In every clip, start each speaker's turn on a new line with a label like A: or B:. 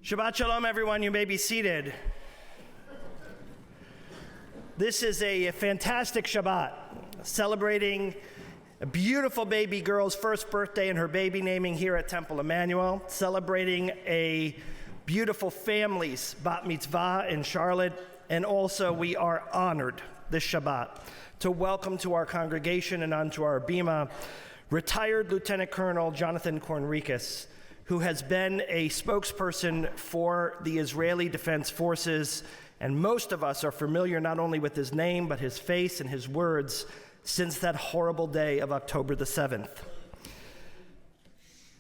A: Shabbat Shalom, everyone. You may be seated. This is a fantastic Shabbat, celebrating a beautiful baby girl's first birthday and her baby naming here at Temple Emanu-El, celebrating a beautiful family's bat mitzvah in Charlotte, and also we are honored this Shabbat to welcome to our congregation and onto our bima retired Lieutenant Colonel Jonathan Conricus, who has been a spokesperson for the Israeli Defense Forces, and most of us are familiar not only with his name, but his face and his words since that horrible day of October the 7th.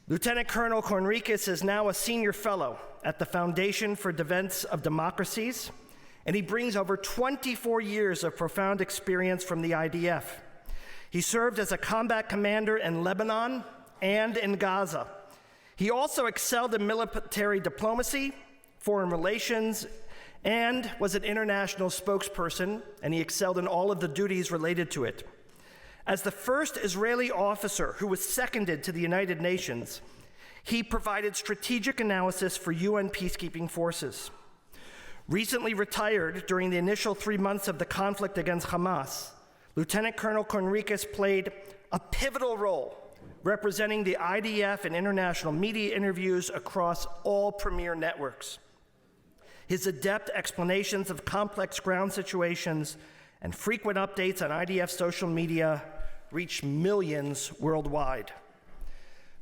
A: Lieutenant Colonel Conricus is now a senior fellow at the Foundation for Defense of Democracies, and he brings over 24 years of profound experience from the IDF. He served as a combat commander in Lebanon and in Gaza. He also excelled in military diplomacy, foreign relations, and was an international spokesperson, and he excelled in all of the duties related to it. As the first Israeli officer who was seconded to the United Nations, he provided strategic analysis for UN peacekeeping forces. Recently retired during the initial 3 months of the conflict against Hamas, Lieutenant Colonel Conricus played a pivotal role representing the IDF in international media interviews across all premier networks. His adept explanations of complex ground situations and frequent updates on IDF social media reach millions worldwide.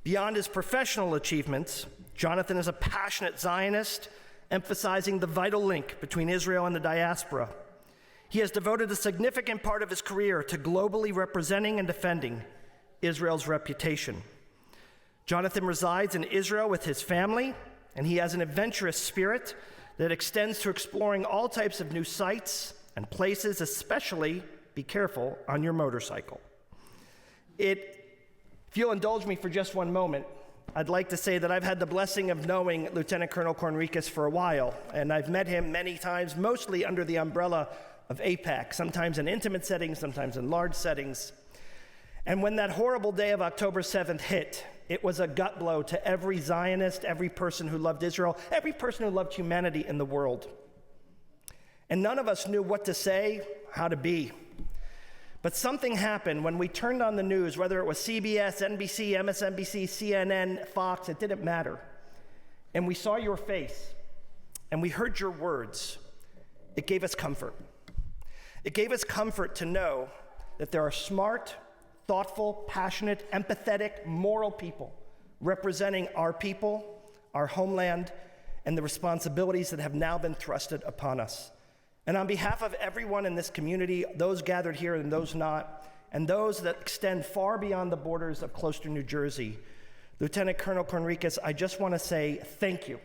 A: Beyond his professional achievements, Jonathan is a passionate Zionist, emphasizing the vital link between Israel and the diaspora. He has devoted a significant part of his career to globally representing and defending Israel's reputation. Jonathan resides in Israel with his family, and he has an adventurous spirit that extends to exploring all types of new sites and places, especially, be careful, on your motorcycle. If you'll indulge me for just one moment, I'd like to say that I've had the blessing of knowing Lieutenant Colonel Conricus for a while, and I've met him many times, mostly under the umbrella of AIPAC, sometimes in intimate settings, sometimes in large settings. And when that horrible day of October 7th hit, it was a gut blow to every Zionist, every person who loved Israel, every person who loved humanity in the world. And none of us knew what to say, how to be. But something happened when we turned on the news, whether it was CBS, NBC, MSNBC, CNN, Fox, it didn't matter. And we saw your face, and we heard your words. It gave us comfort. It gave us comfort to know that there are smart, thoughtful, passionate, empathetic, moral people representing our people, our homeland, and the responsibilities that have now been thrusted upon us. And on behalf of everyone in this community, those gathered here and those not, and those that extend far beyond the borders of Closter, New Jersey, Lieutenant Colonel Conricus, I just want to say thank you.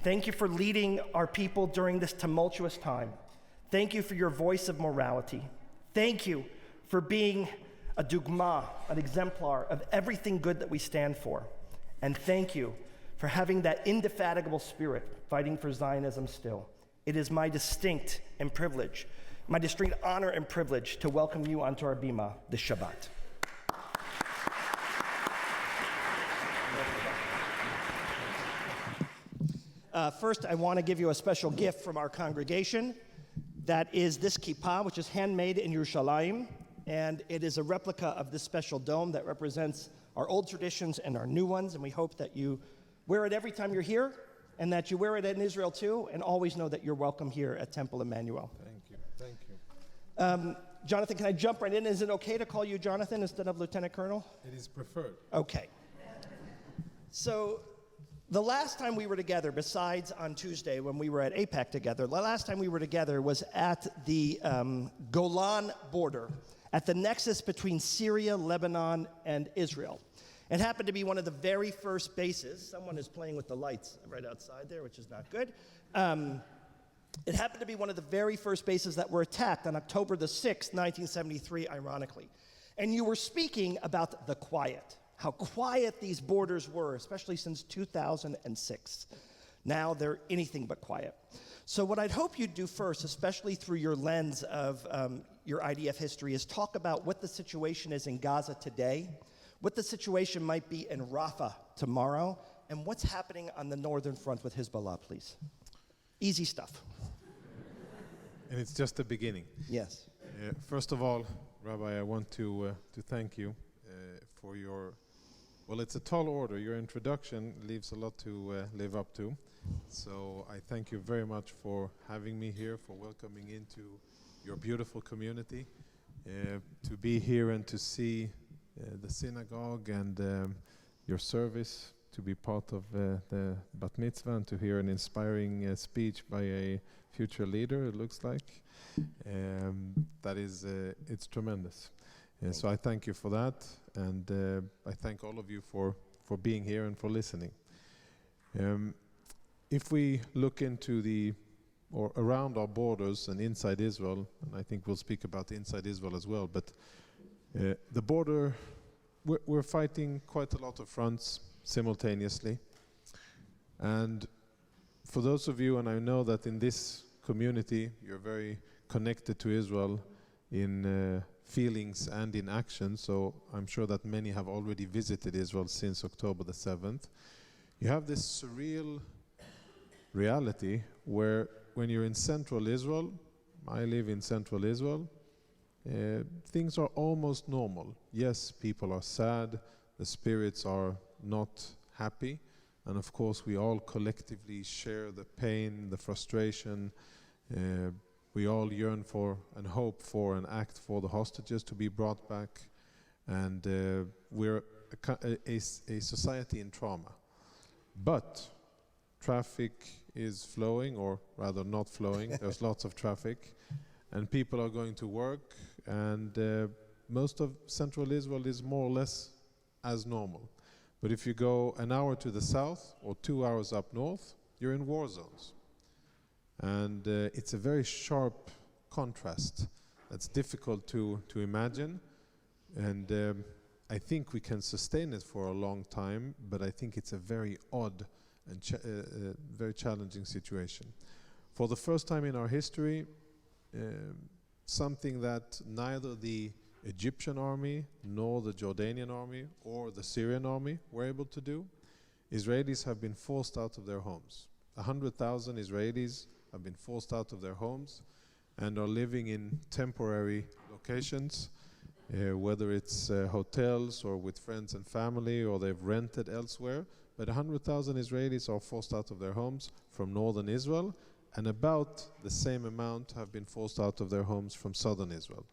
A: Thank you for leading our people during this tumultuous time. Thank you for your voice of morality. Thank you for being a dugma, an exemplar of everything good that we stand for. And thank you for having that indefatigable spirit fighting for Zionism still. It is my distinct honor and privilege to welcome you onto our bima this Shabbat. First, I want to give you a special gift from our congregation. That is this kippah, which is handmade in Yerushalayim. And it is a replica of this special dome that represents our old traditions and our new ones. And we hope that you wear it every time you're here, and that you wear it in Israel too, and always know that you're welcome here at Temple Emanu-El.
B: Thank you.
A: Jonathan, can I jump right in? Is it okay to call you Jonathan instead of Lieutenant Colonel?
B: It is preferred.
A: Okay. So the last time we were together, besides on Tuesday when we were at AIPAC together, the last time we were together was at the Golan border, at the nexus between Syria, Lebanon, and Israel. It happened to be one of the very first bases. Someone is playing with the lights right outside there, which is not good. It happened to be one of the very first bases that were attacked on October the 6th, 1973, ironically. And you were speaking about the quiet, how quiet these borders were, especially since 2006. Now they're anything but quiet. So what I'd hope you'd do first, especially through your lens of your IDF history, is talk about what the situation is in Gaza today, what the situation might be in Rafa tomorrow, and what's happening on the northern front with Hezbollah, please? Easy stuff.
C: And it's just the beginning.
A: Yes.
C: First of all, Rabbi, I want to thank you for your, well, it's a tall order. Your introduction leaves a lot to live up to. So I thank you very much for having me here, for welcoming into your beautiful community. To be here and to see the synagogue and your service, to be part of the Bat Mitzvah and to hear an inspiring speech by a future leader, it looks like. That is, it's tremendous. So I thank you for that, and I thank all of you for being here and for listening. If we look into or around our borders and inside Israel, and I think we'll speak about inside Israel as well, but the border, we're fighting quite a lot of fronts simultaneously. And for those of you, and I know that in this community, you're very connected to Israel in feelings and in action, so I'm sure that many have already visited Israel since October the 7th. You have this surreal reality where when you're in central Israel, I live in central Israel, things are almost normal. Yes, people are sad, the spirits are not happy, and of course we all collectively share the pain, the frustration. We all yearn for and hope for and act for the hostages to be brought back, and we're a society in trauma. But traffic is flowing, or rather not flowing. There's lots of traffic, and people are going to work, and most of central Israel is more or less as normal. But if you go an hour to the south or 2 hours up north, you're in war zones. And it's a very sharp contrast that's difficult to imagine. And I think we can sustain it for a long time, but I think it's a very odd and very challenging situation. For the first time in our history, something that neither the Egyptian army, nor the Jordanian army, or the Syrian army were able to do, Israelis have been forced out of their homes. 100,000 Israelis have been forced out of their homes and are living in temporary locations, whether it's hotels or with friends and family, or they've rented elsewhere. But 100,000 Israelis are forced out of their homes from northern Israel, and about the same amount have been forced out of their homes from southern Israel.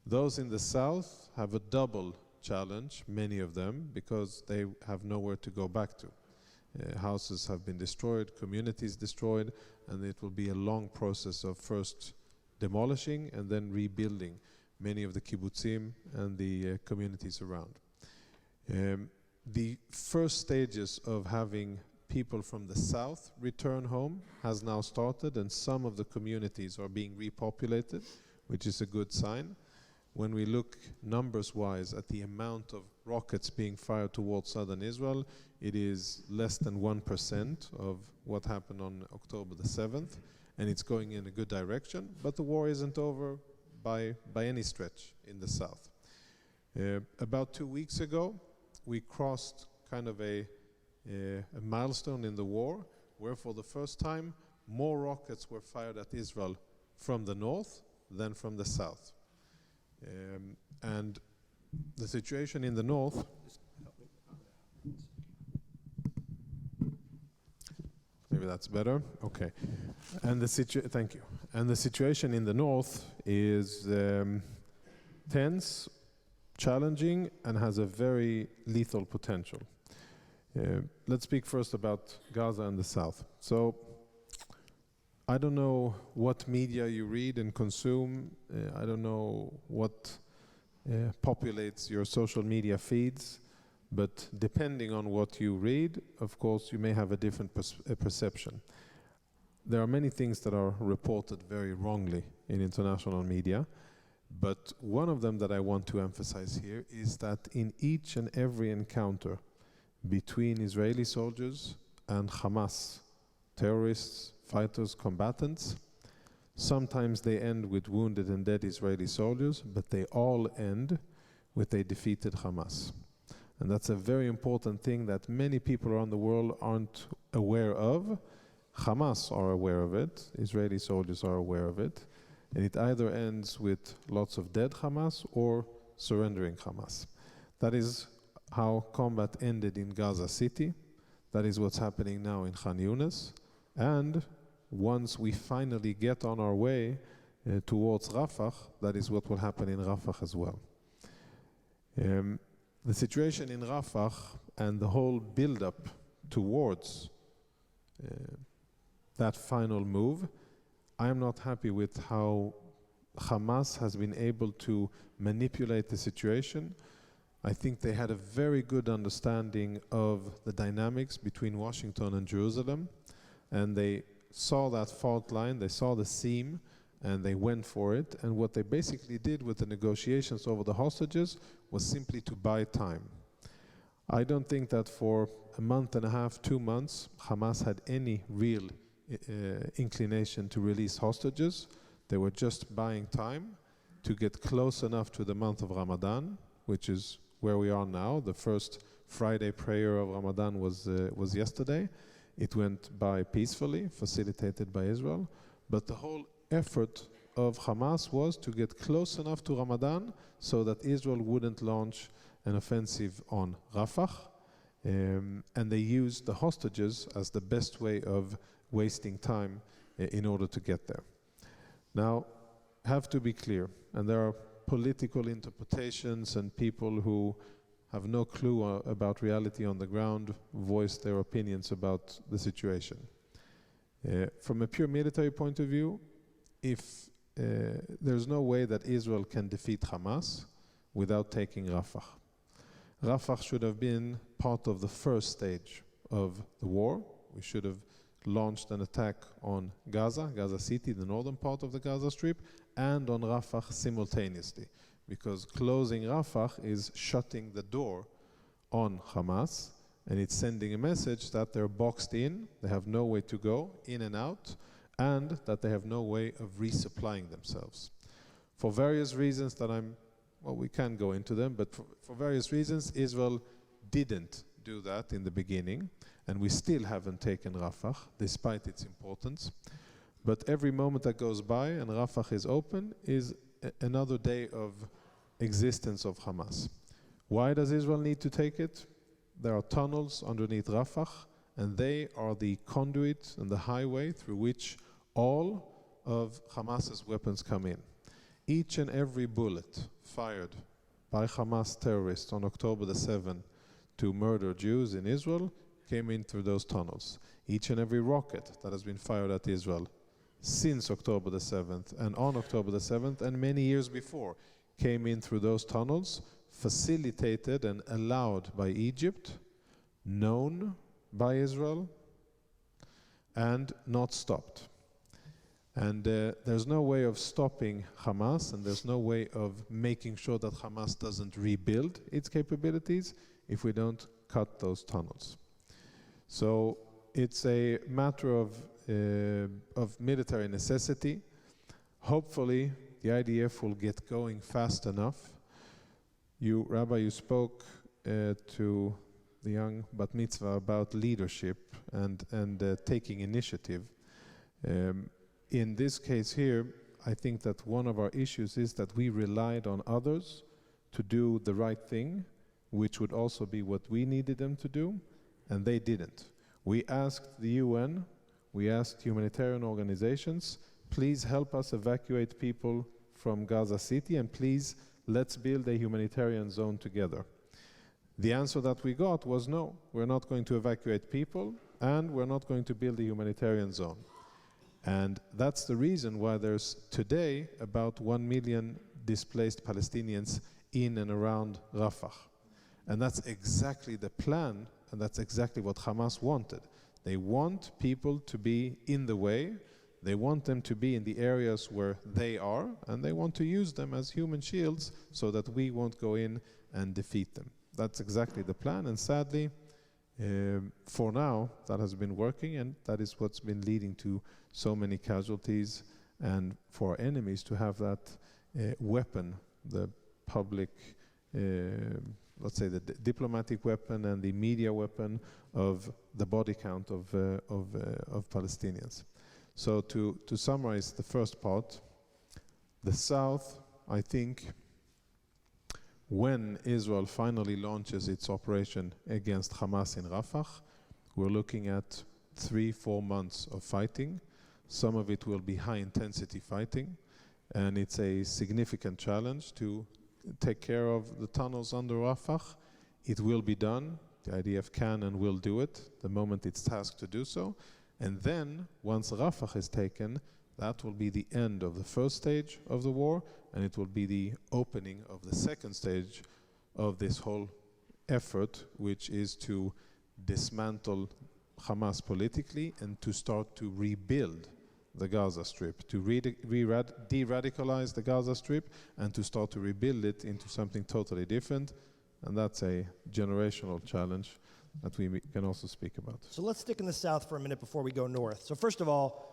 C: Those in the south have a double challenge, many of them, because they have nowhere to go back to. Houses have been destroyed, communities destroyed, and it will be a long process of first demolishing and then rebuilding many of the kibbutzim and the communities around. The first stages of having people from the south return home has now started, and some of the communities are being repopulated, which is a good sign. When we look numbers-wise at the amount of rockets being fired towards southern Israel, it is less than 1% of what happened on October the 7th, and it's going in a good direction, but the war isn't over by any stretch in the south. About 2 weeks ago, we crossed kind of a milestone in the war, where for the first time, more rockets were fired at Israel from the north than from the south. And the situation in the north, maybe that's better, okay. And thank you. And the situation in the north is tense, challenging, and has a very lethal potential. Let's speak first about Gaza and the south. So, I don't know what media you read and consume. I don't know what populates your social media feeds, but depending on what you read, of course, you may have a different perception. There are many things that are reported very wrongly in international media, but one of them that I want to emphasize here is that in each and every encounter between Israeli soldiers and Hamas terrorists, fighters, combatants, sometimes they end with wounded and dead Israeli soldiers, but they all end with a defeated Hamas. And that's a very important thing that many people around the world aren't aware of. Hamas are aware of it, Israeli soldiers are aware of it, and it either ends with lots of dead Hamas or surrendering Hamas. That is how combat ended in Gaza City. That is what's happening now in Khan Yunis. And once we finally get on our way towards Rafah, that is what will happen in Rafah as well. The situation in Rafah and the whole build-up towards that final move, I am not happy with how Hamas has been able to manipulate the situation. I think they had a very good understanding of the dynamics between Washington and Jerusalem, and they saw that fault line, they saw the seam, and they went for it. And what they basically did with the negotiations over the hostages was simply to buy time. I don't think that for a month and a half, 2 months, Hamas had any real inclination to release hostages. They were just buying time to get close enough to the month of Ramadan, which is where we are now. The first Friday prayer of Ramadan was yesterday. It went by peacefully, facilitated by Israel. But the whole effort of Hamas was to get close enough to Ramadan so that Israel wouldn't launch an offensive on Rafah. And they used the hostages as the best way of wasting time in order to get there. Now, have to be clear, and there are political interpretations and people who have no clue about reality on the ground voice their opinions about the situation. From a pure military point of view, if there's no way that Israel can defeat Hamas without taking Rafah. Rafah should have been part of the first stage of the war. We should have launched an attack on Gaza City, the northern part of the Gaza Strip, and on Rafah simultaneously, because closing Rafah is shutting the door on Hamas, and it's sending a message that they're boxed in, they have no way to go, in and out, and that they have no way of resupplying themselves. For various reasons that we can go into them, but for various reasons, Israel didn't do that in the beginning, and we still haven't taken Rafah, despite its importance. But every moment that goes by and Rafah is open is another day of existence of Hamas. Why does Israel need to take it? There are tunnels underneath Rafah, and they are the conduit and the highway through which all of Hamas's weapons come in. Each and every bullet fired by Hamas terrorists on October the 7th to murder Jews in Israel came in through those tunnels. Each and every rocket that has been fired at Israel since October the 7th and on October the 7th and many years before came in through those tunnels, facilitated and allowed by Egypt, known by Israel, and not stopped. And there's no way of stopping Hamas, and there's no way of making sure that Hamas doesn't rebuild its capabilities if we don't cut those tunnels. So it's a matter of military necessity. Hopefully, the IDF will get going fast enough. Rabbi, you spoke to the young bat mitzvah about leadership and taking initiative. In this case here, I think that one of our issues is that we relied on others to do the right thing, which would also be what we needed them to do, and they didn't. We asked the UN, we asked humanitarian organizations, please help us evacuate people from Gaza City, and please let's build a humanitarian zone together. The answer that we got was no, we're not going to evacuate people, and we're not going to build a humanitarian zone. And that's the reason why there's today about 1 million displaced Palestinians in and around Rafah. And that's exactly the plan, and that's exactly what Hamas wanted. They want people to be in the way, they want them to be in the areas where they are, and they want to use them as human shields so that we won't go in and defeat them. That's exactly the plan, and sadly, for now, that has been working, and that is what's been leading to so many casualties, and for our enemies to have that weapon, the public let's say, the diplomatic weapon and the media weapon of the body count of Palestinians. So to summarize the first part, the South, I think, when Israel finally launches its operation against Hamas in Rafah, we're looking at 3-4 months of fighting. Some of it will be high-intensity fighting, and it's a significant challenge to take care of the tunnels under Rafah. It will be done. The IDF can and will do it the moment it's tasked to do so. And then, once Rafah is taken, that will be the end of the first stage of the war, and it will be the opening of the second stage of this whole effort, which is to dismantle Hamas politically and to start to rebuild the Gaza Strip, to de-radicalize the Gaza Strip and to start to rebuild it into something totally different. And that's a generational challenge that we can also speak about.
A: So let's stick in the south for a minute before we go north. So first of all,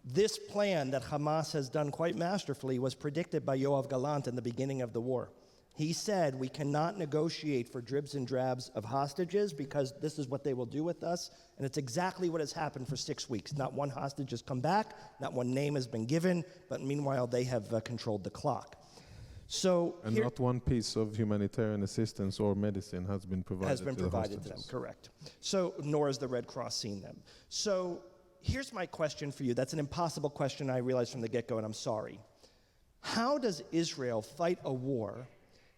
A: this plan that Hamas has done quite masterfully was predicted by Yoav Gallant in the beginning of the war. He said, we cannot negotiate for dribs and drabs of hostages because this is what they will do with us. And it's exactly what has happened for 6 weeks. Not one hostage has come back, not one name has been given, but meanwhile they have controlled the clock. So
C: and not one piece of humanitarian assistance or medicine has been provided
A: to them, correct. So, nor has the Red Cross seen them. So, here's my question for you. That's an impossible question, I realize from the get-go, and I'm sorry. How does Israel fight a war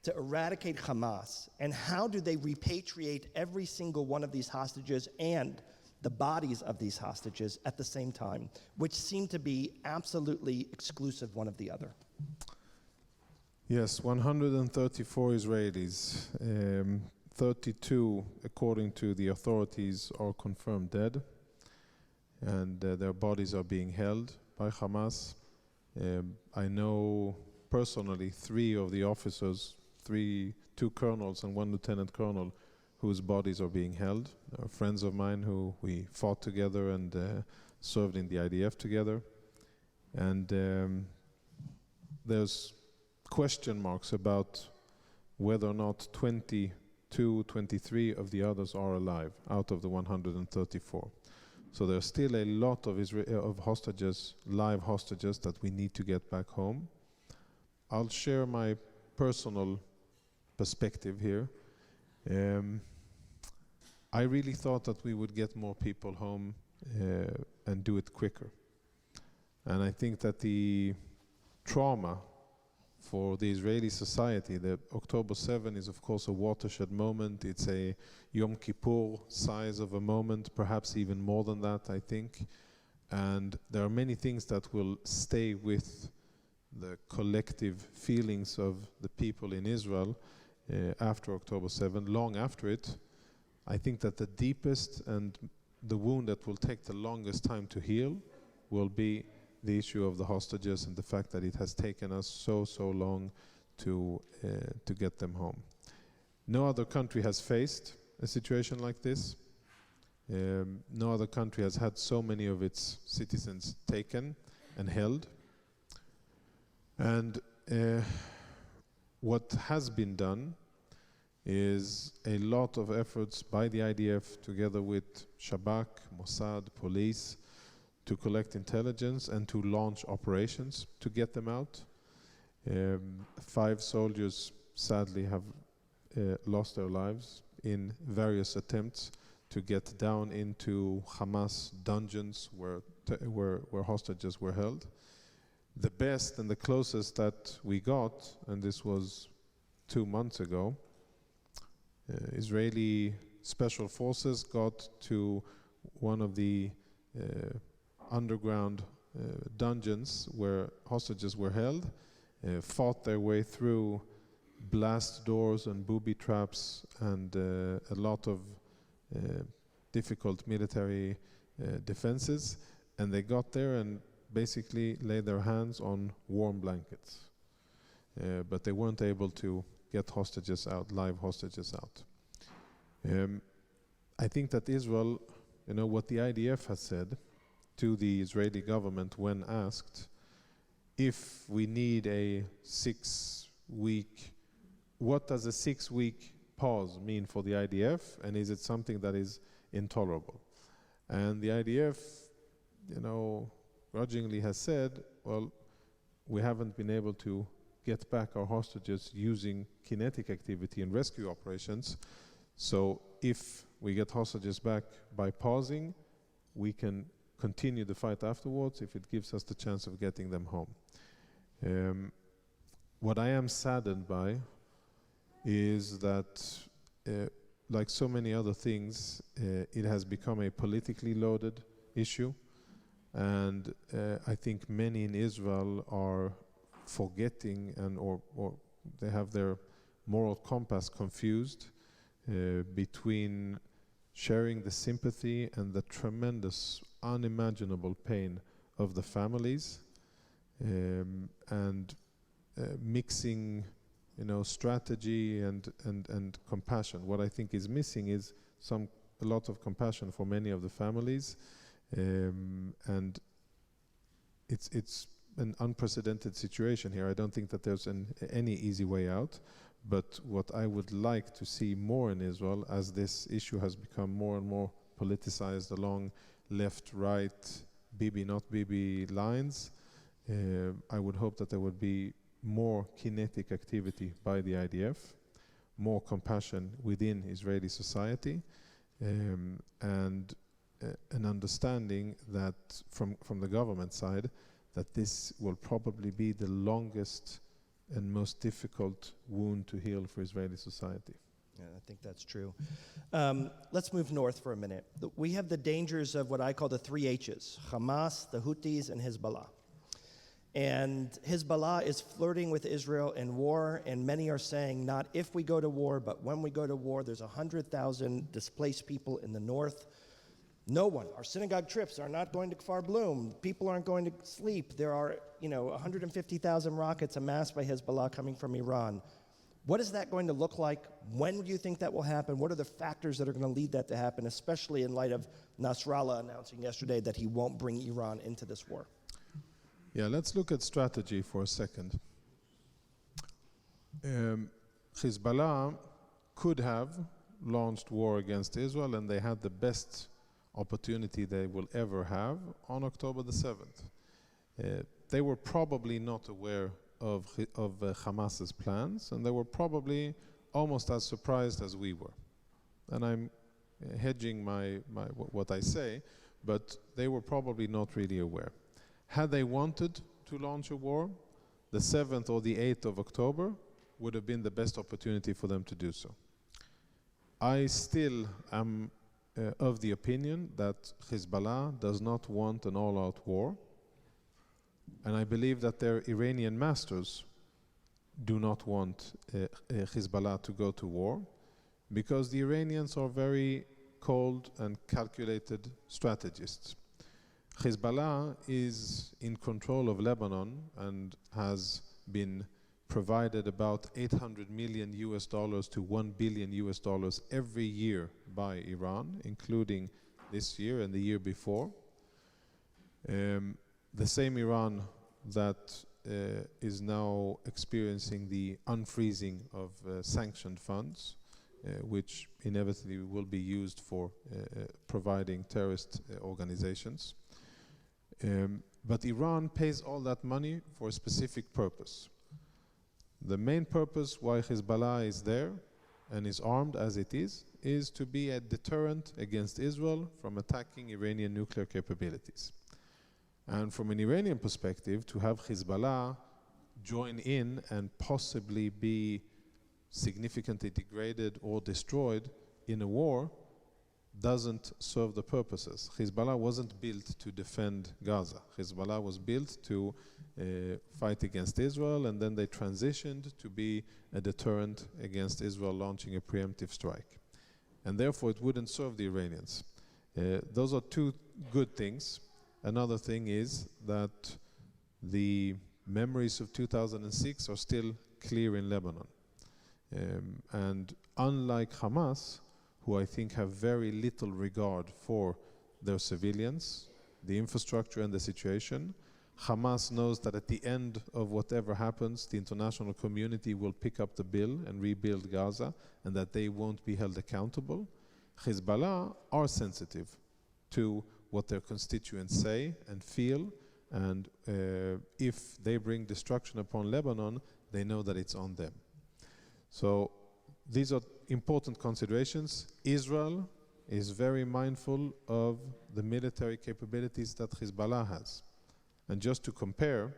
A: to eradicate Hamas, and how do they repatriate every single one of these hostages and the bodies of these hostages at the same time, which seem to be absolutely exclusive one of the other?
C: Yes, 134 Israelis, 32, according to the authorities, are confirmed dead, and their bodies are being held by Hamas. I know personally 3 of the officers, 2 colonels and 1 lieutenant colonel, whose bodies are being held. Friends of mine who we fought together and served in the IDF together. And there's question marks about whether or not 22, 23 of the others are alive out of the 134. So there's still a lot of hostages, live hostages, that we need to get back home. I'll share my personal perspective here. I really thought that we would get more people home and do it quicker. And I think that the trauma for the Israeli society, the October 7 is of course a watershed moment. It's a Yom Kippur size of a moment, perhaps even more than that, I think. And there are many things that will stay with the collective feelings of the people in Israel after October 7, long after it. I think that the deepest and the wound that will take the longest time to heal will be the issue of the hostages and the fact that it has taken us so long to get them home. No other country has faced a situation like this. No other country has had so many of its citizens taken and held. And what has been done is a lot of efforts by the IDF together with Shabak, Mossad, police, to collect intelligence and to launch operations to get them out. 5 soldiers sadly have lost their lives in various attempts to get down into Hamas dungeons where hostages were held. The best and the closest that we got, and this was 2 months ago, Israeli special forces got to one of the underground dungeons where hostages were held, fought their way through blast doors and booby traps and a lot of difficult military defenses, and they got there and basically laid their hands on warm blankets. But they weren't able to get hostages out, live hostages out. I think that Israel, what the IDF has said to the Israeli government when asked, if we need a 6-week, what does a 6-week pause mean for the IDF, and is it something that is intolerable? And the IDF, grudgingly has said, well, we haven't been able to get back our hostages using kinetic activity and rescue operations. So if we get hostages back by pausing, we can continue the fight afterwards if it gives us the chance of getting them home. What I am saddened by is that, like so many other things, it has become a politically loaded issue. And I think many in Israel are forgetting or they have their moral compass confused between sharing the sympathy and the tremendous, unimaginable pain of the families, and mixing, strategy and compassion. What I think is missing is a lot of compassion for many of the families, and it's an unprecedented situation here. I don't think that there's any easy way out. But what I would like to see more in Israel, as this issue has become more and more politicized along left, right, Bibi, not Bibi lines, I would hope that there would be more kinetic activity by the IDF, more compassion within Israeli society, and an understanding that from the government side that this will probably be the longest and most difficult wound to heal for Israeli society.
A: Yeah, I think that's true. Let's move north for a minute. We have the dangers of what I call the 3 H's, Hamas, the Houthis, and Hezbollah. And Hezbollah is flirting with Israel in war, and many are saying not if we go to war, but when we go to war. There's 100,000 displaced people in the north. No one, our synagogue trips are not going to Kfar Blum. People aren't going to sleep. There are, 150,000 rockets amassed by Hezbollah coming from Iran. What is that going to look like? When do you think that will happen? What are the factors that are going to lead that to happen, especially in light of Nasrallah announcing yesterday that he won't bring Iran into this war?
C: Yeah, let's look at strategy for a second. Hezbollah could have launched war against Israel, and they had the best opportunity they will ever have on October the 7th. They were probably not aware of Hamas's plans, and they were probably almost as surprised as we were. And I'm hedging what I say, but they were probably not really aware. Had they wanted to launch a war, the 7th or the 8th of October would have been the best opportunity for them to do so. I still am of the opinion that Hezbollah does not want an all-out war, and I believe that their Iranian masters do not want Hezbollah to go to war, because the Iranians are very cold and calculated strategists. Hezbollah is in control of Lebanon and has been provided about $800 million to $1 billion every year by Iran, including this year and the year before. The same Iran that is now experiencing the unfreezing of sanctioned funds, which inevitably will be used for providing terrorist organizations. But Iran pays all that money for a specific purpose. The main purpose why Hezbollah is there and is armed as it is to be a deterrent against Israel from attacking Iranian nuclear capabilities. And from an Iranian perspective, to have Hezbollah join in and possibly be significantly degraded or destroyed in a war doesn't serve the purposes. Hezbollah wasn't built to defend Gaza. Hezbollah was built to fight against Israel, and then they transitioned to be a deterrent against Israel launching a preemptive strike. And therefore it wouldn't serve the Iranians. Those are two good things. Another thing is that the memories of 2006 are still clear in Lebanon. And unlike Hamas, who I think have very little regard for their civilians, the infrastructure and the situation, Hamas knows that at the end of whatever happens, the international community will pick up the bill and rebuild Gaza, and that they won't be held accountable. Hezbollah are sensitive to what their constituents say and feel, and if they bring destruction upon Lebanon, they know that it's on them. So these are important considerations. Israel is very mindful of the military capabilities that Hezbollah has. And just to compare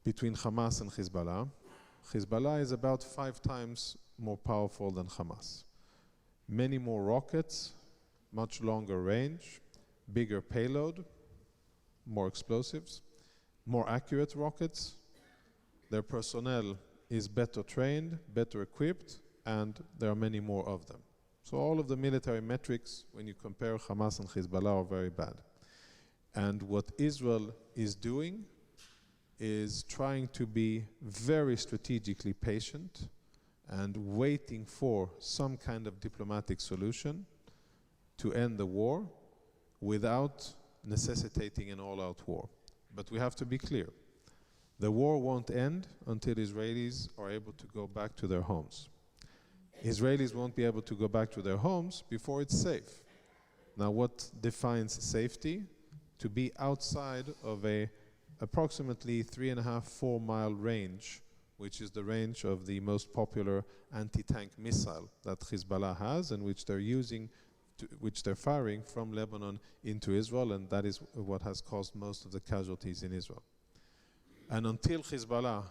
C: between Hamas and Hezbollah, Hezbollah is about 5 times more powerful than Hamas. Many more rockets, much longer range, bigger payload, more explosives, more accurate rockets. Their personnel is better trained, better equipped, and there are many more of them. So all of the military metrics, when you compare Hamas and Hezbollah, are very bad. And what Israel is doing is trying to be very strategically patient and waiting for some kind of diplomatic solution to end the war without necessitating an all-out war. But we have to be clear. The war won't end until Israelis are able to go back to their homes. Israelis won't be able to go back to their homes before it's safe. Now, what defines safety? To be outside of a approximately 3.5–4 mile range, which is the range of the most popular anti-tank missile that Hezbollah has, and which they're using, which they're firing from Lebanon into Israel, and that is what has caused most of the casualties in Israel. And until Hezbollah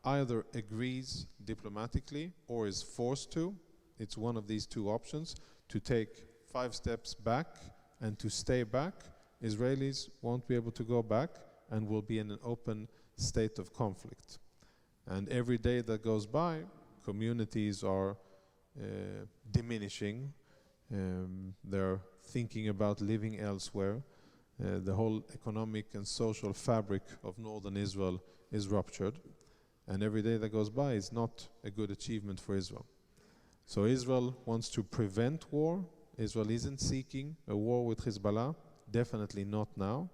C: either agrees diplomatically or is forced to, it's one of these 2 options, to take 5 steps back and to stay back, Israelis won't be able to go back and will be in an open state of conflict. And every day that goes by, communities are diminishing. They're thinking about living elsewhere. The whole economic and social fabric of northern Israel is ruptured. And every day that goes by is not a good achievement for Israel. So Israel wants to prevent war. Israel isn't seeking a war with Hezbollah. Definitely not now.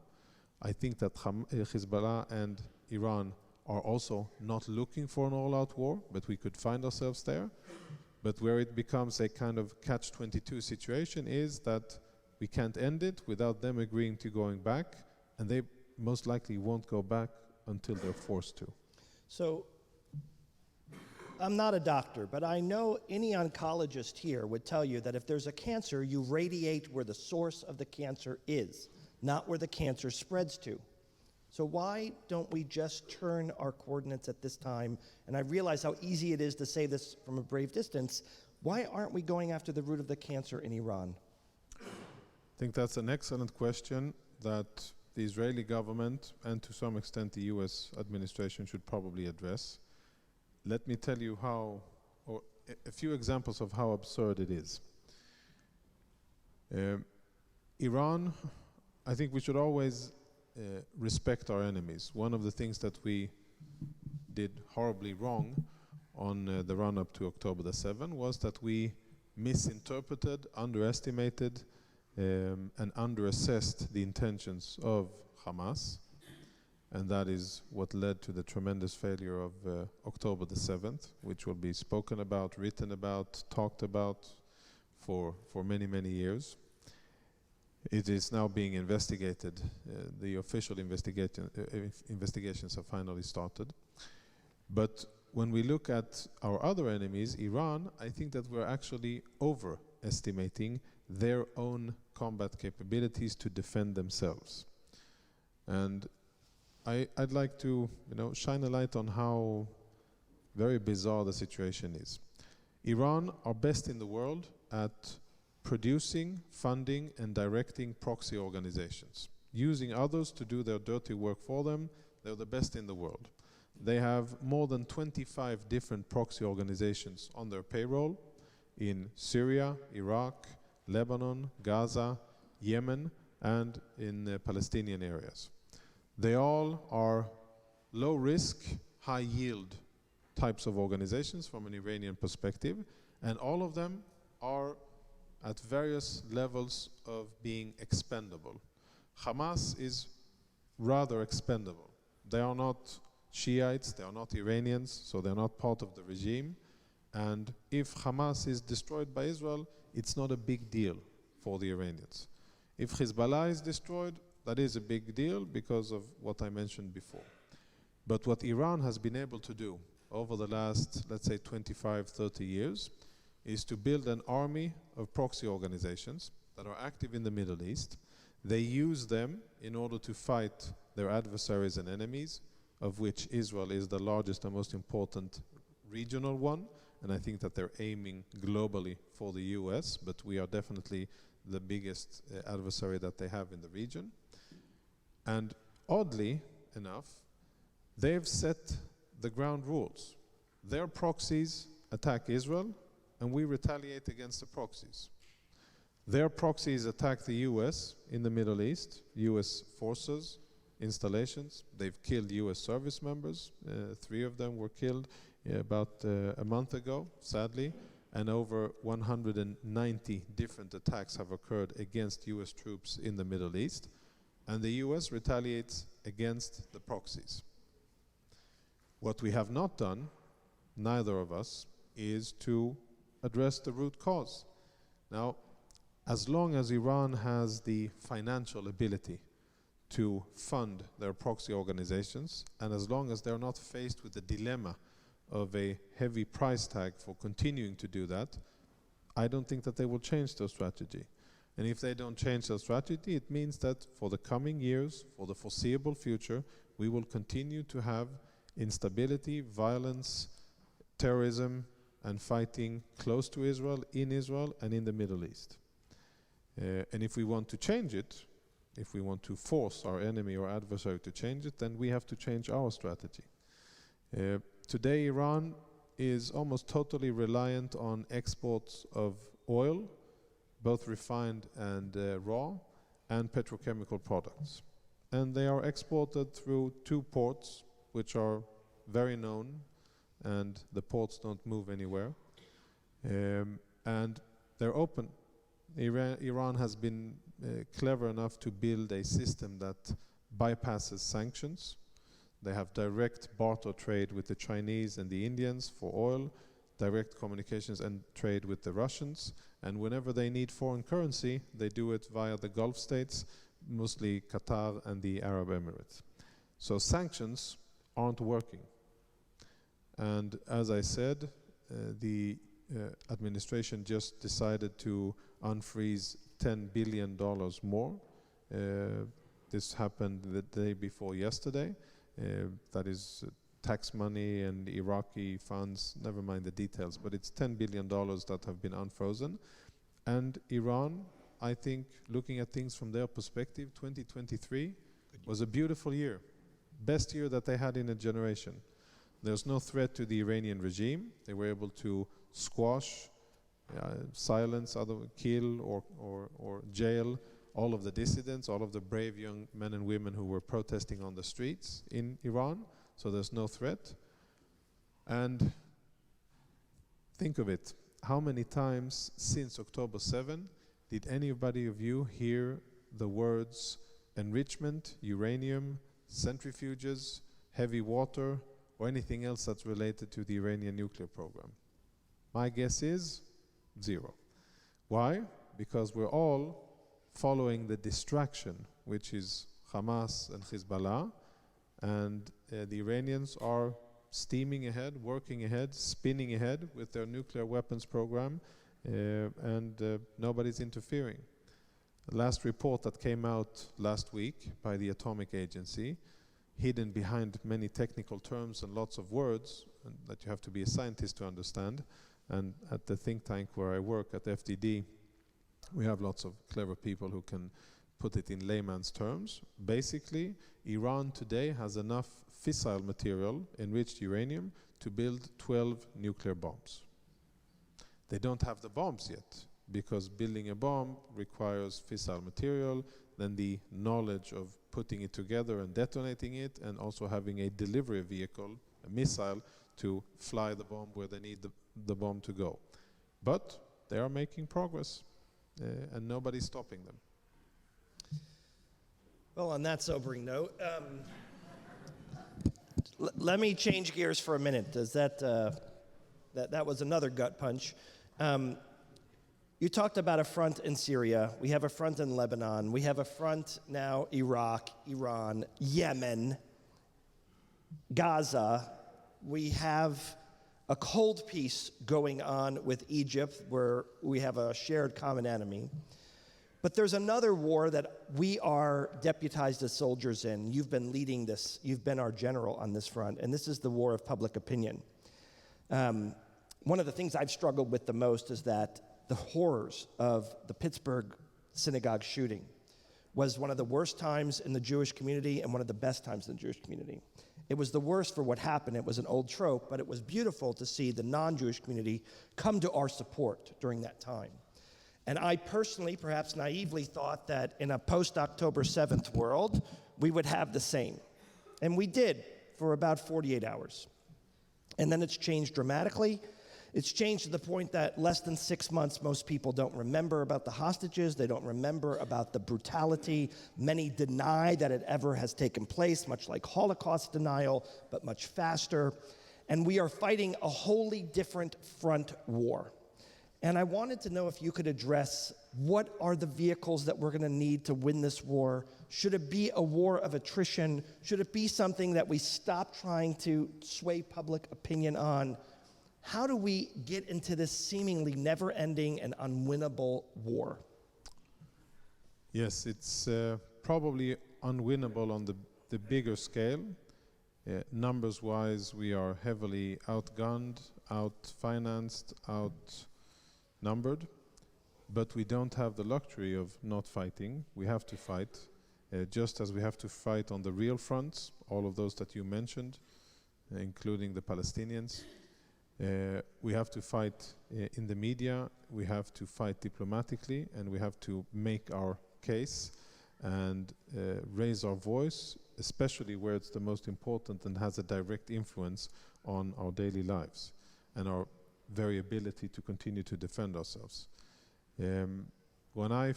C: I think that Hezbollah and Iran are also not looking for an all-out war, but we could find ourselves there. But where it becomes a kind of catch-22 situation is that we can't end it without them agreeing to going back, and they most likely won't go back until they're forced to.
A: So, I'm not a doctor, but I know any oncologist here would tell you that if there's a cancer, you radiate where the source of the cancer is, not where the cancer spreads to. So why don't we just turn our coordinates at this time? And I realize how easy it is to say this from a brave distance. Why aren't we going after the root of the cancer in Iran?
C: I think that's an excellent question that the Israeli government and to some extent the US administration should probably address. Let me tell you how, or a few examples of how absurd it is. Iran, I think we should always respect our enemies. One of the things that we did horribly wrong on the run-up to October the 7th was that we misinterpreted, underestimated, and underassessed the intentions of Hamas. And that is what led to the tremendous failure of October the 7th, which will be spoken about, written about, talked about for many, many years. It is now being investigated. The official investigations have finally started. But when we look at our other enemies, Iran, I think that we're actually overestimating their own combat capabilities to defend themselves. And I'd like to, shine a light on how very bizarre the situation is. Iran are best in the world at producing, funding, and directing proxy organizations. Using others to do their dirty work for them, they're the best in the world. They have more than 25 different proxy organizations on their payroll in Syria, Iraq, Lebanon, Gaza, Yemen, and in the Palestinian areas. They all are low-risk, high-yield types of organizations from an Iranian perspective, and all of them are at various levels of being expendable. Hamas is rather expendable. They are not Shiites, they are not Iranians, so they're not part of the regime. And if Hamas is destroyed by Israel, it's not a big deal for the Iranians. If Hezbollah is destroyed, that is a big deal because of what I mentioned before. But what Iran has been able to do over the last, let's say, 25, 30 years, is to build an army of proxy organizations that are active in the Middle East. They use them in order to fight their adversaries and enemies, of which Israel is the largest and most important regional one. And I think that they're aiming globally for the US, but we are definitely the biggest adversary that they have in the region. And oddly enough, they've set the ground rules. Their proxies attack Israel, and we retaliate against the proxies. Their proxies attack the US in the Middle East, US forces, installations. They've killed US service members. 3 of them were killed about a month ago, sadly, and over 190 different attacks have occurred against US troops in the Middle East, and the US retaliates against the proxies. What we have not done, neither of us, is to address the root cause. Now, as long as Iran has the financial ability to fund their proxy organizations, and as long as they're not faced with the dilemma of a heavy price tag for continuing to do that, I don't think that they will change their strategy. And if they don't change their strategy, it means that for the coming years, for the foreseeable future, we will continue to have instability, violence, terrorism, and fighting close to Israel, and in the Middle East. And if we want to change it, if we want to force our enemy or adversary to change it, then we have to change our strategy. Today, Iran is almost totally reliant on exports of oil, both refined and raw, and petrochemical products. And they are exported through 2 ports, which are very known, and the ports don't move anywhere. And they're open. Iran has been clever enough to build a system that bypasses sanctions. They have direct barter trade with the Chinese and the Indians for oil, direct communications and trade with the Russians, and whenever they need foreign currency, they do it via the Gulf states, mostly Qatar and the Arab Emirates. So sanctions aren't working. And as I said, the administration just decided to unfreeze $10 billion more. This happened the day before yesterday. That is tax money and Iraqi funds, never mind the details, but it's $10 billion that have been unfrozen. And Iran, I think, looking at things from their perspective, 2023 was a beautiful year. Best year that they had in a generation. There's no threat to the Iranian regime. They were able to squash, silence, kill or jail all of the dissidents, all of the brave young men and women who were protesting on the streets in Iran. So there's no threat. And think of it. How many times since October 7 did anybody of you hear the words enrichment, uranium, centrifuges, heavy water, or anything else that's related to the Iranian nuclear program? My guess is 0. Why? Because we're all following the distraction, which is Hamas and Hezbollah, and the Iranians are steaming ahead, working ahead, spinning ahead with their nuclear weapons program, and nobody's interfering. The last report that came out last week by the Atomic Agency, hidden behind many technical terms and lots of words and that you have to be a scientist to understand, and at the think tank where I work at FDD, we have lots of clever people who can put it in layman's terms. Basically, Iran today has enough fissile material, enriched uranium, to build 12 nuclear bombs. They don't have the bombs yet, because building a bomb requires fissile material, then the knowledge of putting it together and detonating it, and also having a delivery vehicle, a missile, to fly the bomb where they need the bomb to go. But they are making progress, and nobody's stopping them.
A: Well, on that sobering note, let me change gears for a minute. Does that was another gut punch. You talked about a front in Syria. We have a front in Lebanon. We have a front now, Iraq, Iran, Yemen, Gaza. We have a cold peace going on with Egypt, where we have a shared common enemy. But there's another war that we are deputized as soldiers in. You've been leading this. You've been our general on this front, and this is the war of public opinion. One of the things I've struggled with the most is that the horrors of the Pittsburgh synagogue shooting was one of the worst times in the Jewish community and one of the best times in the Jewish community. It was the worst for what happened. It was an old trope, but it was beautiful to see the non-Jewish community come to our support during that time. And I personally, perhaps naively, thought that in a post-October 7th world, we would have the same. And we did for about 48 hours. And then it's changed dramatically. It's changed to the point that less than 6 months, most people don't remember about the hostages. They don't remember about the brutality. Many deny that it ever has taken place, much like Holocaust denial, but much faster. And we are fighting a wholly different front war. And I wanted to know if you could address what are the vehicles that we're going to need to win this war. Should it be a war of attrition? Should it be something that we stop trying to sway public opinion on? How do we get into this seemingly never-ending and unwinnable war?
C: Yes, it's probably unwinnable on the bigger scale. Numbers-wise, we are heavily outgunned, outfinanced, outnumbered, but we don't have the luxury of not fighting. We have to fight, just as we have to fight on the real fronts, all of those that you mentioned, including the Palestinians. We have to fight in the media, we have to fight diplomatically, and we have to make our case and raise our voice, especially where it's the most important and has a direct influence on our daily lives and our very ability to continue to defend ourselves. When I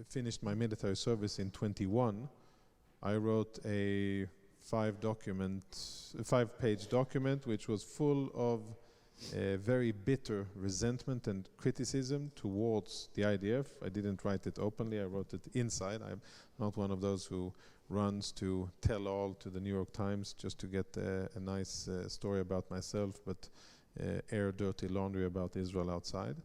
C: finished my military service in 21, I wrote a 5-page document which was full of very bitter resentment and criticism towards the IDF. I didn't write it openly, I wrote it inside. I'm not one of those who runs to tell all to the New York Times just to get a nice story about myself, but air dirty laundry about Israel outside.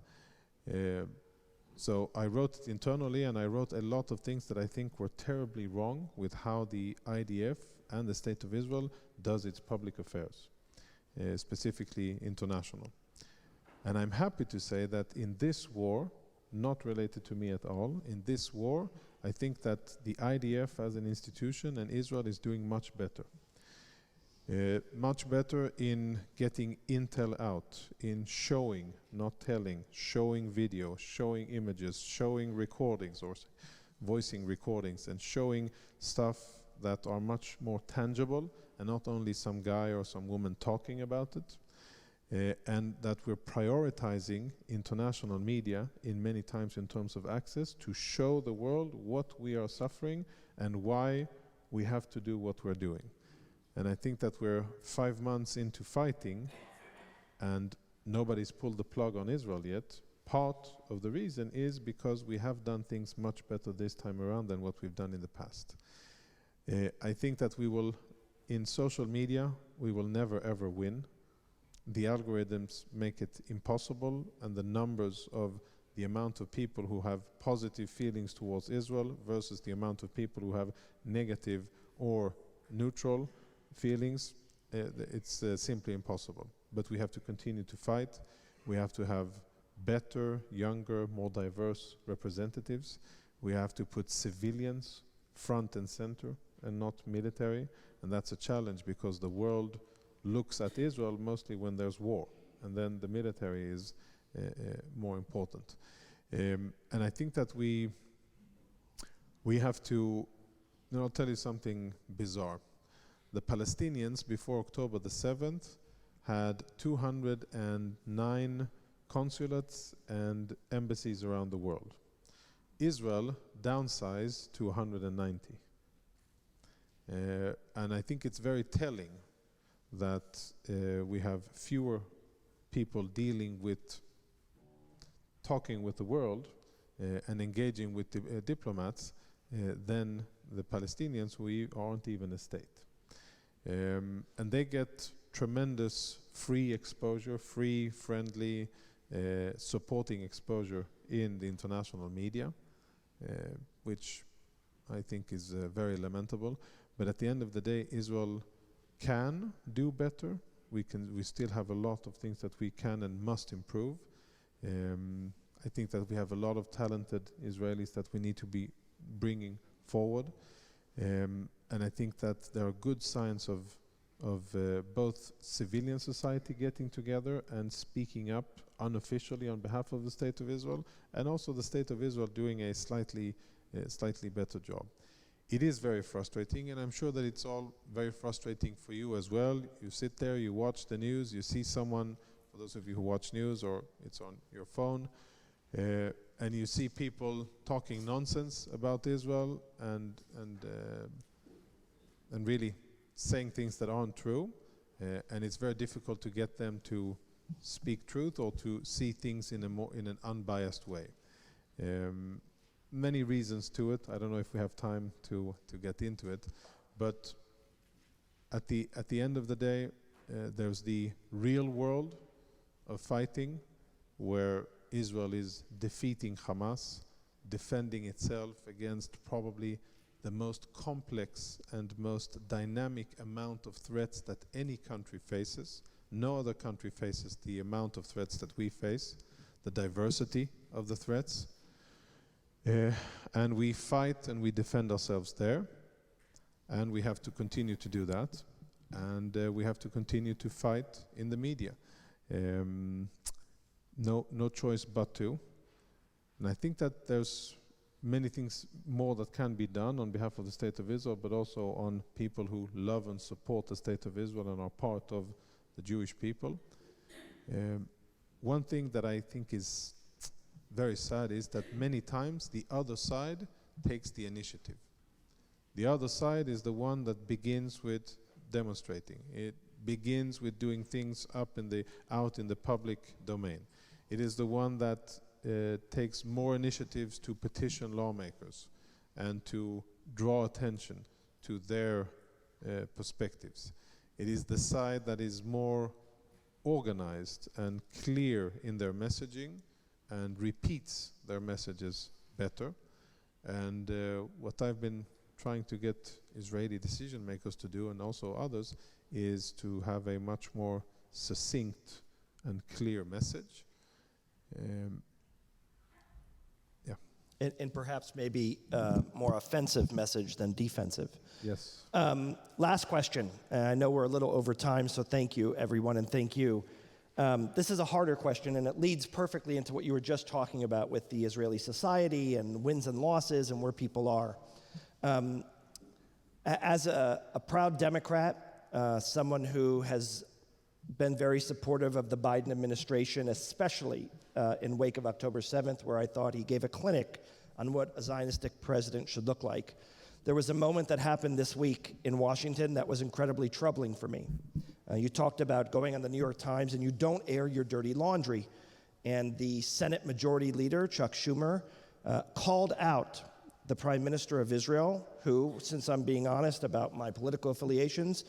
C: So I wrote it internally, and I wrote a lot of things that I think were terribly wrong with how the IDF and the State of Israel does its public affairs, specifically international. And I'm happy to say that in this war, not related to me at all, in this war, I think that the IDF as an institution and Israel is doing much better. Much better in getting intel out, in showing, not telling, showing video, showing images, showing recordings or voicing recordings, and showing stuff that are much more tangible and not only some guy or some woman talking about it. And that we're prioritizing international media in many times in terms of access to show the world what we are suffering and why we have to do what we're doing. And I think that we're 5 months into fighting and nobody's pulled the plug on Israel yet. Part of the reason is because we have done things much better this time around than what we've done in the past. I think that we will, in social media, we will never ever win. The algorithms make it impossible, and the numbers of the amount of people who have positive feelings towards Israel versus the amount of people who have negative or neutral feelings, it's simply impossible. But we have to continue to fight. We have to have better, younger, more diverse representatives. We have to put civilians front and center and not military, and that's a challenge because the world looks at Israel mostly when there's war, and then the military is more important. And I think that we have to, I'll tell you something bizarre. The Palestinians before October the 7th had 209 consulates and embassies around the world. Israel downsized to 190. And I think it's very telling that we have fewer people dealing with talking with the world and engaging with diplomats than the Palestinians, who aren't even a state. And they get tremendous free exposure, free, friendly, supporting exposure in the international media, which I think is very lamentable. But at the end of the day, Israel can do better. We still have a lot of things that we can and must improve. I think that we have a lot of talented Israelis that we need to be bringing forward. And I think that there are good signs of both civilian society getting together and speaking up unofficially on behalf of the State of Israel, and also the State of Israel doing a slightly better job. It is very frustrating, and I'm sure that it's all very frustrating for you as well. You sit there, you watch the news, you see someone, for those of you who watch news or it's on your phone, and you see people talking nonsense about Israel and really saying things that aren't true, and it's very difficult to get them to speak truth or to see things in an unbiased way. Many reasons to it. I don't know if we have time to get into it, but at the end of the day, there's the real world of fighting, where Israel is defeating Hamas, defending itself against probably the most complex and most dynamic amount of threats that any country faces. No other country faces the amount of threats that we face, the diversity of the threats. And we fight and we defend ourselves there, and we have to continue to do that, and we have to continue to fight in the media. No choice but to. And I think that there's many things more that can be done on behalf of the State of Israel, but also on people who love and support the State of Israel and are part of the Jewish people. One thing that I think is very sad is that many times the other side takes the initiative. The other side is the one that begins with demonstrating. It begins with doing things out in the public domain. It is the one that takes more initiatives to petition lawmakers and to draw attention to their perspectives. It is the side that is more organized and clear in their messaging and repeats their messages better. And what I've been trying to get Israeli decision makers to do, and also others, is to have a much more succinct and clear message.
A: And perhaps maybe more offensive message than defensive.
C: Yes.
A: Last question. I know we're a little over time, so thank you, everyone, and thank you. This is a harder question, and it leads perfectly into what you were just talking about with the Israeli society and wins and losses and where people are. As a proud Democrat, someone who has been very supportive of the Biden administration, especially in wake of October 7th, where I thought he gave a clinic on what a Zionistic president should look like. There was a moment that happened this week in Washington that was incredibly troubling for me. You talked about going on the New York Times and you don't air your dirty laundry. And the Senate Majority Leader, Chuck Schumer, called out the Prime Minister of Israel, who, since I'm being honest about my political affiliations,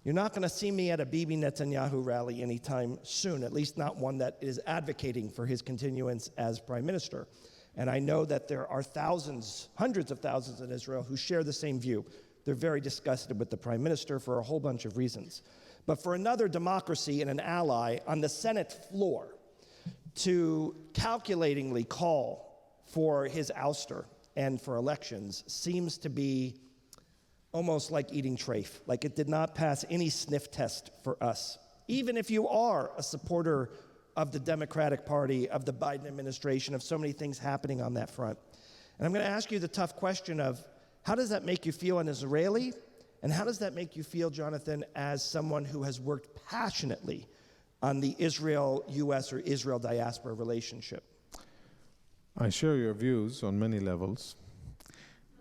A: you're not going to see me at a Bibi Netanyahu rally anytime soon, at least not one that is advocating for his continuance as Prime Minister. And I know that there are thousands, hundreds of thousands in Israel who share the same view. They're very disgusted with the Prime Minister for a whole bunch of reasons. But for another democracy and an ally on the Senate floor to calculatingly call for his ouster and for elections seems to be almost like eating trafe. Like it did not pass any sniff test for us. Even if you are a supporter of the Democratic Party, of the Biden administration, of so many things happening on that front. And I'm going to ask you the tough question of, how does that make you feel an Israeli? And how does that make you feel, Jonathan, as someone who has worked passionately on the Israel-US or Israel-diaspora relationship?
C: I share your views on many levels.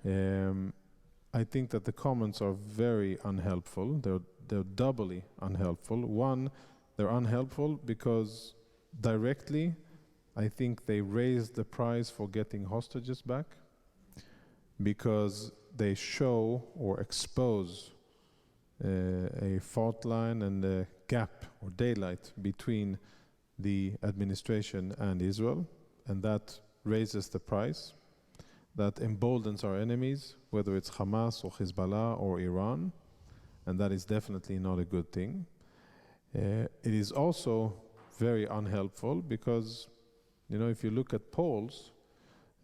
C: I think that the comments are very unhelpful. They're doubly unhelpful. One, they're unhelpful because directly, I think they raise the price for getting hostages back, because they show or expose a fault line and a gap or daylight between the administration and Israel, and that raises the price. That emboldens our enemies, whether it's Hamas or Hezbollah or Iran, and that is definitely not a good thing. It is also very unhelpful because, if you look at polls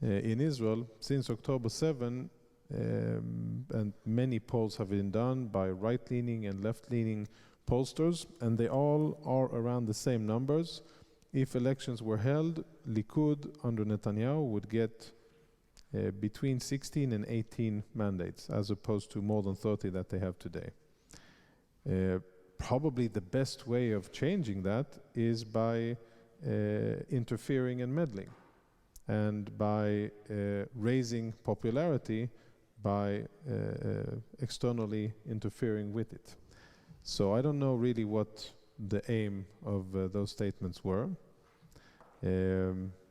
C: in Israel since October 7, and many polls have been done by right-leaning and left-leaning pollsters, and they all are around the same numbers. If elections were held, Likud under Netanyahu would get between 16 and 18 mandates, as opposed to more than 30 that they have today. Probably the best way of changing that is by interfering and meddling, and by raising popularity by externally interfering with it. So I don't know really what the aim of those statements were,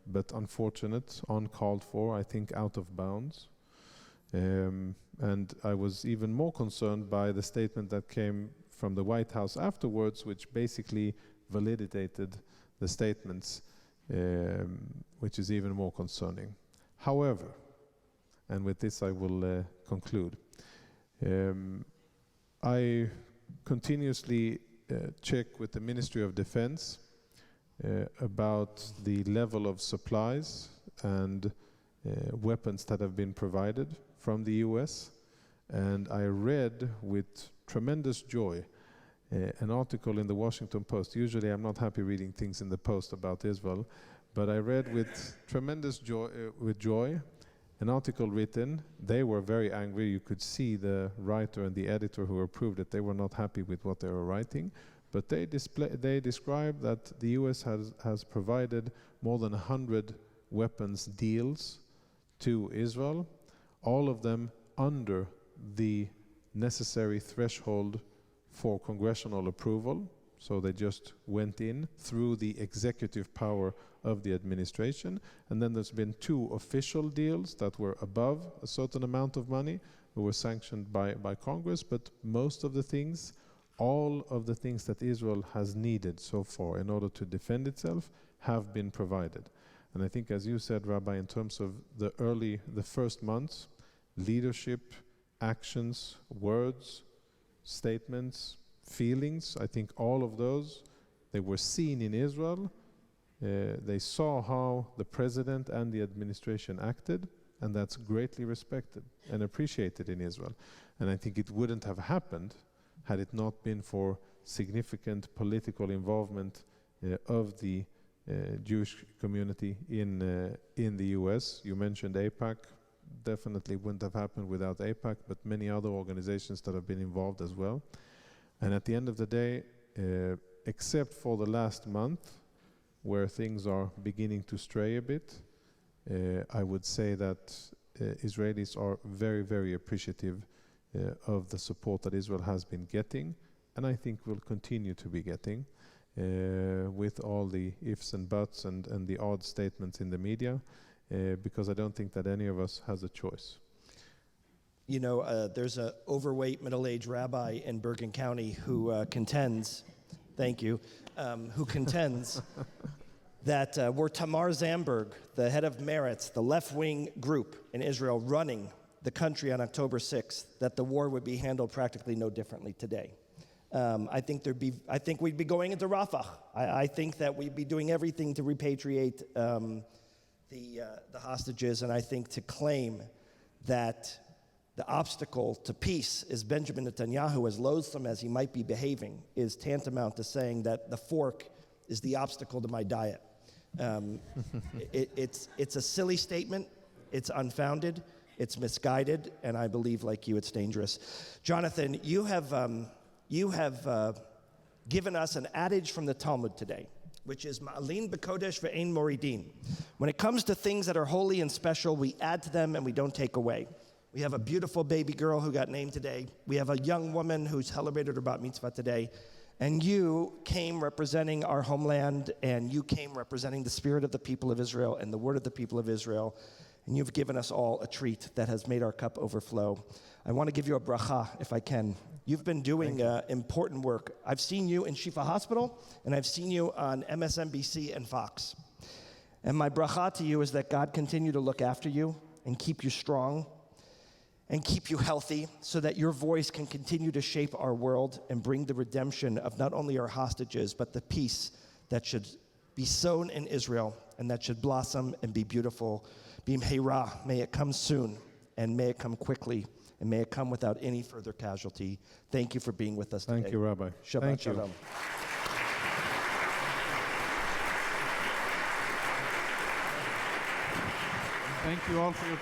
C: but unfortunate, uncalled for, I think out of bounds. And I was even more concerned by the statement that came from the White House afterwards, which basically validated the statements, which is even more concerning. However, and with this I will conclude, I continuously check with the Ministry of Defense about the level of supplies and weapons that have been provided from the US, and I read with tremendous joy an article in the Washington Post. Usually I'm not happy reading things in the Post about Israel, but I read with tremendous joy an article written. They were very angry. You could see the writer and the editor who approved it. They were not happy with what they were writing, but they described that the US has provided more than 100 weapons deals to Israel, all of them under the necessary threshold for congressional approval. So they just went in through the executive power of the administration. And then there's been 2 official deals that were above a certain amount of money, who were sanctioned by Congress. But most of the things, all of the things that Israel has needed so far in order to defend itself have been provided. And I think, as you said, Rabbi, in terms of the first months, leadership, actions, words, statements, feelings, I think all of those, they were seen in Israel. They saw how the president and the administration acted, and that's greatly respected and appreciated in Israel. And I think it wouldn't have happened had it not been for significant political involvement of the Jewish community in the US. You mentioned AIPAC. Definitely wouldn't have happened without AIPAC, but many other organizations that have been involved as well. And at the end of the day, except for the last month, where things are beginning to stray a bit, I would say that Israelis are very, very appreciative of the support that Israel has been getting, and I think will continue to be getting, with all the ifs and buts and the odd statements in the media, because I don't think that any of us has a choice.
A: There's an overweight middle-aged rabbi in Bergen County who contends, thank you, who contends that were Tamar Zamberg, the head of Meretz, the left-wing group in Israel running the country on October 6th, that the war would be handled practically no differently today. I think we'd be going into Rafa. I think that we'd be doing everything to repatriate the hostages, and I think to claim that the obstacle to peace is Benjamin Netanyahu, as loathsome as he might be behaving, is tantamount to saying that the fork is the obstacle to my diet. It's a silly statement, it's unfounded, it's misguided, and I believe, like you, it's dangerous. Jonathan, you have given us an adage from the Talmud today, which is Ma'alin B'Kodesh Ve'ein Moridin. When it comes to things that are holy and special, we add to them and we don't take away. We have a beautiful baby girl who got named today. We have a young woman who celebrated her bat mitzvah today. And you came representing our homeland, and you came representing the spirit of the people of Israel and the word of the people of Israel. And you've given us all a treat that has made our cup overflow. I want to give you a bracha, if I can. You've been doing important work. I've seen you in Shifa Hospital, and I've seen you on MSNBC and Fox. And my bracha to you is that God continue to look after you and keep you strong and keep you healthy so that your voice can continue to shape our world and bring the redemption of not only our hostages, but the peace that should be sown in Israel and that should blossom and be beautiful. B'mheira, may it come soon, and may it come quickly, and may it come without any further casualty. Thank you for being with us today.
C: Thank you, Rabbi.
A: Shabbat
C: Thank
A: shalom.
C: you.
B: Thank you all for your